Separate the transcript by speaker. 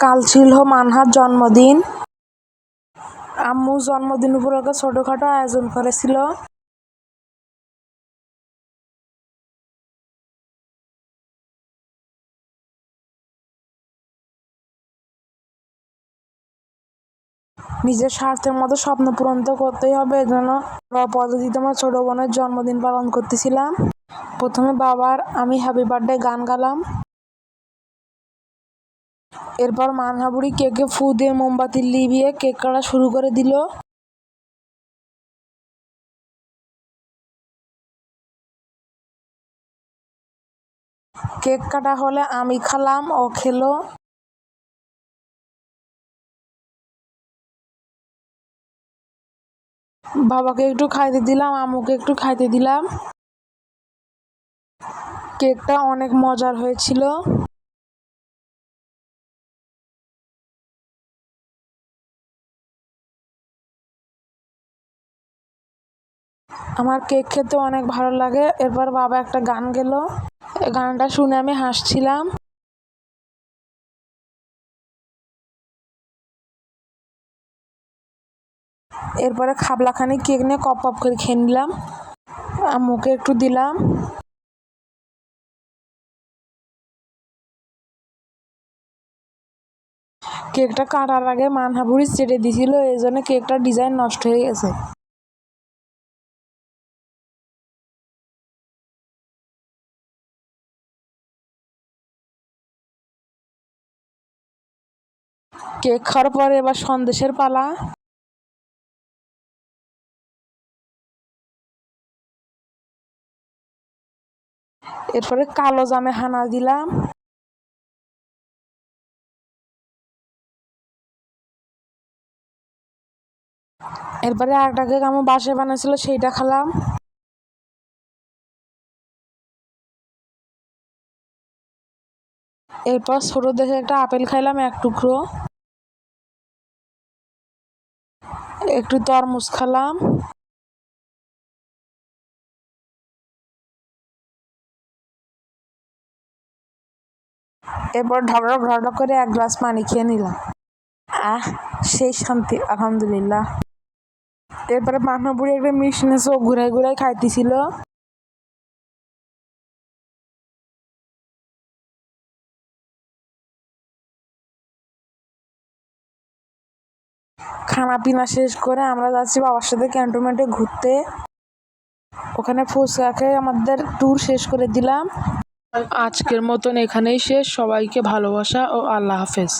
Speaker 1: কাল ছিল মানহার জন্মদিন। আম্মু জন্মদিন উপলক্ষে ছোটখাটো আয়োজন করেছিল। নিজের স্বার্থের মতো স্বপ্ন পূরণ তো করতেই হবে, এজন্য পদ্ধতিতে আমার ছোট বোনের জন্মদিন পালন করতেছিলাম। প্রথমে বাবার আমি হ্যাপি বার্থডে গান গালাম। এরপর মানহা বুড়ি কেকে ফু দিয়ে মোমবাতি লিভিয়ে কেক কাটা শুরু করে দিল। কেক কাটা হলে আমি খালাম, ও খেলো। বাবাকে একটু খাইতে দিলাম, আম্মুকে একটু খাইতে দিলাম। কেকটা অনেক মজার হয়েছিল। আমার কেক খেতে অনেক ভালো লাগে। এরপর বাবা একটা গান গেল, গানটা শুনে আমি হাসছিলাম। এরপরে খাবলাখানি কেক নিয়ে কপ কপ করে খেয়ে নিলাম, আম্মুকে একটু দিলাম। কেকটা কাটার আগে মানহা বুড়ি চেটে দিছিল, এই জন্য কেকটার ডিজাইন নষ্ট হয়ে গেছে। কেক খাওয়ার পরে এবার সন্দেশের পালা। এরপরে কালো জামে হানা দিলাম। এরপরে আরেকটা কেক আমার বাসায় বানাইছিল, সেইটা খেলাম। এরপর ছোট দেখে একটা আপেল খাইলাম, এক টুকরো। একটু তরমুজ খেলাম। এরপর ঢকঢক ঢকঢক করে এক গ্লাস পানি খেয়ে নিলাম। সেই শান্তি, আলহামদুলিল্লাহ। এরপরে মানহা বুড়ি একটা মিশনে চোখ ঘুরাই ঘুরাই খাইতেছিল। খানা পিনা শেষ করে আমরা যাচ্ছি বাবার সাথে ক্যান্টনমেন্টে ঘুরতে। ওখানে ফুচকা খেয়ে আমাদের ট্যুর শেষ করে দিলাম। আজকের মতন এখানেই শেষ। সবাইকে ভালোবাসা ও আল্লাহ হাফেজ।